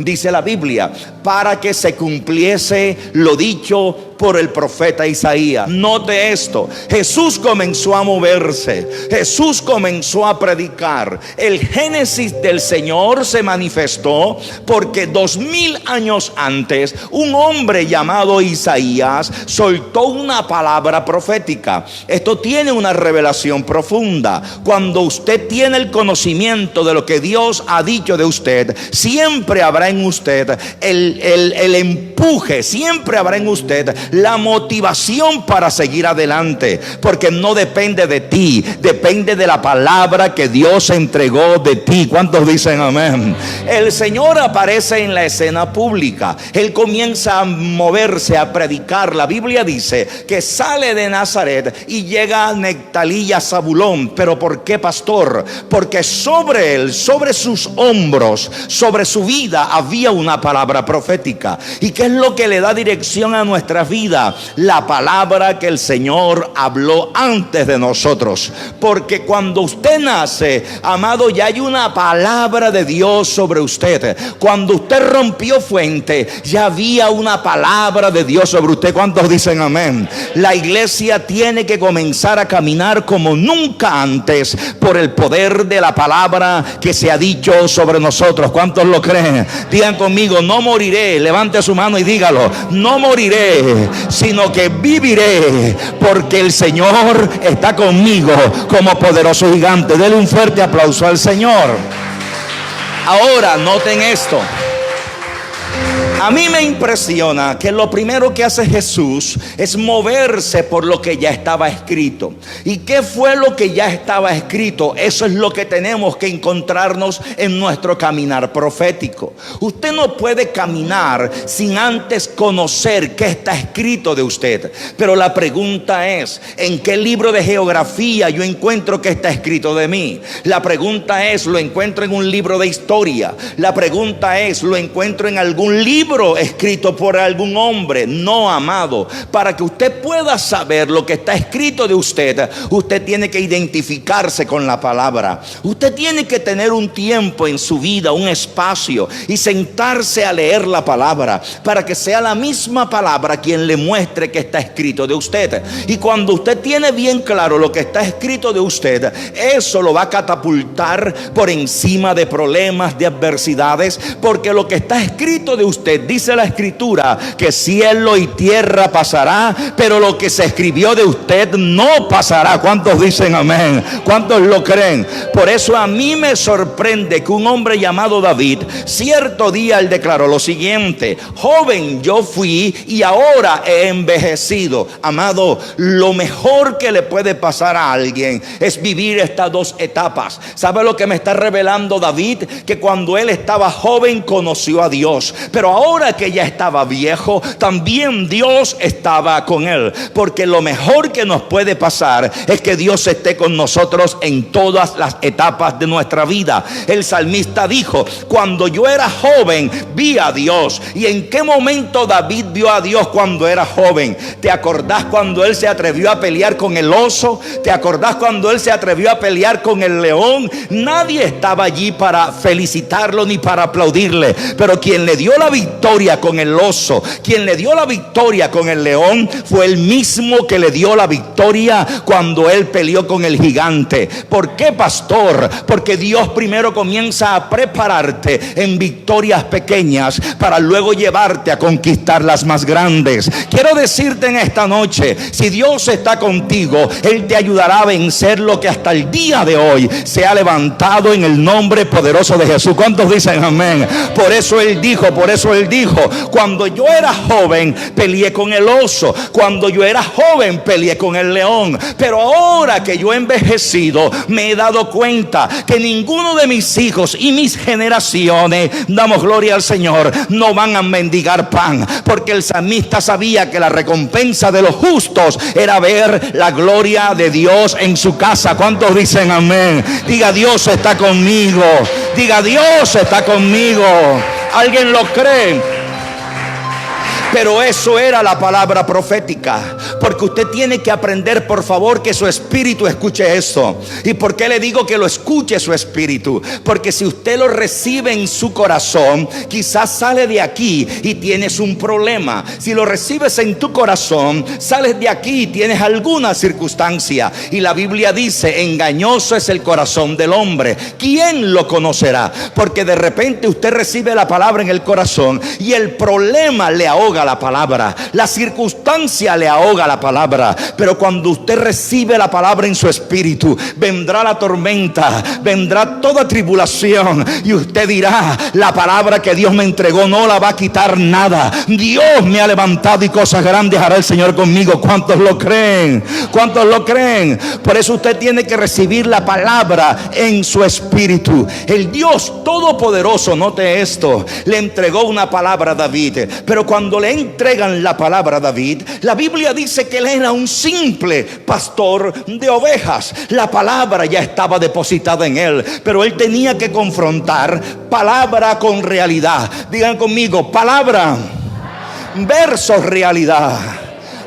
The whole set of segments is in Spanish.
dice la Biblia, para que se cumpliese lo dicho por el profeta Isaías. Note esto: Jesús comenzó a moverse, Jesús comenzó a predicar. El génesis del Señor se manifestó porque 2000 años antes un hombre llamado Isaías soltó una palabra profética. Esto tiene una revelación profunda. Cuando usted tiene el conocimiento de lo que Dios ha dicho de usted, siempre habrá en usted el empuje, siempre habrá en usted la motivación para seguir adelante, porque no depende de ti, depende de la palabra que Dios entregó de ti. ¿Cuántos dicen amén? El Señor aparece en la escena pública, Él comienza a moverse, a predicar. La Biblia dice que sale de Nazaret y llega a Neftalí y a Zabulón. ¿Pero por qué, pastor? Porque sobre él, sobre sus hombros, sobre su vida había una palabra profética. ¿Y qué es lo que le da dirección a nuestra vida? La palabra que el Señor habló antes de nosotros. Porque cuando usted nace, amado, ya hay una palabra de Dios sobre usted. Cuando usted rompió fuente, ya había una palabra de Dios sobre usted. ¿Cuántos dicen amén? La iglesia tiene que comenzar a caminar como nunca antes por el poder de la palabra que se ha dicho sobre nosotros. ¿Cuántos lo creen? Digan conmigo: no moriré. Levante su mano y dígalo: no moriré, sino que viviré, porque el Señor está conmigo como poderoso gigante. Denle un fuerte aplauso al Señor. Ahora noten esto. A mí me impresiona que lo primero que hace Jesús es moverse por lo que ya estaba escrito. ¿Y qué fue lo que ya estaba escrito? Eso es lo que tenemos que encontrarnos en nuestro caminar profético. Usted no puede caminar sin antes conocer qué está escrito de usted. Pero la pregunta es: ¿en qué libro de geografía yo encuentro que está escrito de mí? La pregunta es: ¿lo encuentro en un libro de historia? La pregunta es: ¿lo encuentro en algún libro escrito por algún hombre? No, amado. Para que usted pueda saber lo que está escrito de usted, usted tiene que identificarse con la palabra. Usted tiene que tener un tiempo en su vida, un espacio, y sentarse a leer la palabra, para que sea la misma palabra quien le muestre que está escrito de usted. Y cuando usted tiene bien claro lo que está escrito de usted, eso lo va a catapultar por encima de problemas, de adversidades, porque lo que está escrito de usted, dice la Escritura, que cielo y tierra pasará, pero lo que se escribió de usted no pasará. ¿Cuántos dicen amén? ¿Cuántos lo creen? Por eso a mí me sorprende que un hombre llamado David, cierto día él declaró lo siguiente: joven yo fui y ahora he envejecido. Amado, lo mejor que le puede pasar a alguien es vivir estas dos etapas. ¿Sabe lo que me está revelando David? Que cuando él estaba joven conoció a Dios, pero ahora que ya estaba viejo, también Dios estaba con él. Porque lo mejor que nos puede pasar es que Dios esté con nosotros en todas las etapas de nuestra vida. El salmista dijo: cuando yo era joven vi a Dios. ¿Y en qué momento David vio a Dios cuando era joven? ¿Te acordás cuando él se atrevió a pelear con el oso? ¿Te acordás cuando él se atrevió a pelear con el león? Nadie estaba allí para felicitarlo ni para aplaudirle, pero quien le dio la victoria con el oso, quien le dio la victoria con el león, fue el mismo que le dio la victoria cuando él peleó con el gigante. ¿Por qué, pastor? Porque Dios primero comienza a prepararte en victorias pequeñas para luego llevarte a conquistar las más grandes. Quiero decirte en esta noche: si Dios está contigo, Él te ayudará a vencer lo que hasta el día de hoy se ha levantado en el nombre poderoso de Jesús. ¿Cuántos dicen amén? Por eso Él dijo: cuando yo era joven peleé con el oso, cuando yo era joven peleé con el león, pero ahora que yo he envejecido me he dado cuenta que ninguno de mis hijos y mis generaciones, damos gloria al Señor, no van a mendigar pan, porque el salmista sabía que la recompensa de los justos era ver la gloria de Dios en su casa. ¿Cuántos dicen amén? Diga: Dios está conmigo. Diga: Dios está conmigo. ¿Alguien lo cree? Pero eso era la palabra profética. Porque usted tiene que aprender, por favor, que su espíritu escuche esto. ¿Y por qué le digo que lo escuche su espíritu? Porque si usted lo recibe en su corazón, quizás sale de aquí y tienes un problema. Si lo recibes en tu corazón, sales de aquí y tienes alguna circunstancia. Y la Biblia dice: engañoso es el corazón del hombre, ¿quién lo conocerá? Porque de repente usted recibe la palabra en el corazón y el problema le ahoga la palabra, la circunstancia le ahoga la palabra. Pero cuando usted recibe la palabra en su espíritu, vendrá la tormenta, vendrá toda tribulación, y usted dirá: la palabra que Dios me entregó no la va a quitar nada. Dios me ha levantado y cosas grandes hará el Señor conmigo. ¿Cuántos lo creen? ¿Cuántos lo creen? Por eso usted tiene que recibir la palabra en su espíritu. El Dios Todopoderoso, note esto, le entregó una palabra a David. Pero cuando le entregan la palabra a David, la Biblia dice que él era un simple pastor de ovejas. La palabra ya estaba depositada en él, pero él tenía que confrontar palabra con realidad. Digan conmigo: palabra versus realidad.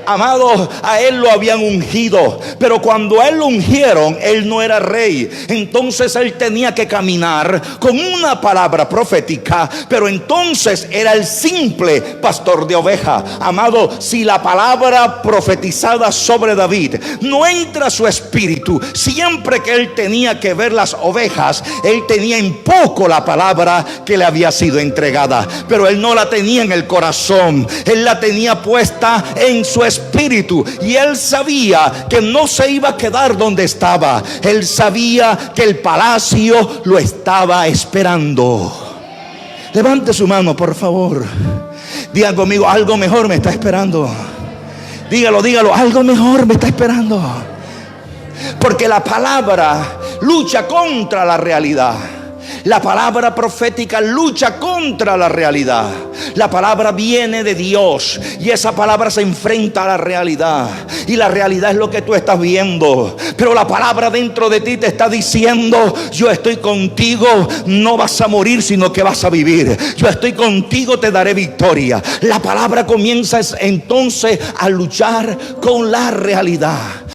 Amado, a él lo habían ungido, pero cuando a él lo ungieron, él no era rey. Entonces él tenía que caminar con una palabra profética, pero entonces era el simple pastor de ovejas. Amado, si la palabra profetizada sobre David no entra a su espíritu, siempre que él tenía que ver las ovejas, él tenía en poco la palabra que le había sido entregada, pero él no la tenía en el corazón, él la tenía puesta en su espíritu. Y él sabía que no se iba a quedar donde estaba. Él sabía que el palacio lo estaba esperando. Levante su mano, por favor. Diga conmigo: algo mejor me está esperando. Dígalo, dígalo: algo mejor me está esperando. Porque la palabra lucha contra la realidad. La palabra profética lucha contra la realidad. La palabra viene de Dios y esa palabra se enfrenta a la realidad. Y la realidad es lo que tú estás viendo, pero la palabra dentro de ti te está diciendo: yo estoy contigo, no vas a morir, sino que vas a vivir. Yo estoy contigo, te daré victoria. La palabra comienza entonces a luchar con la realidad.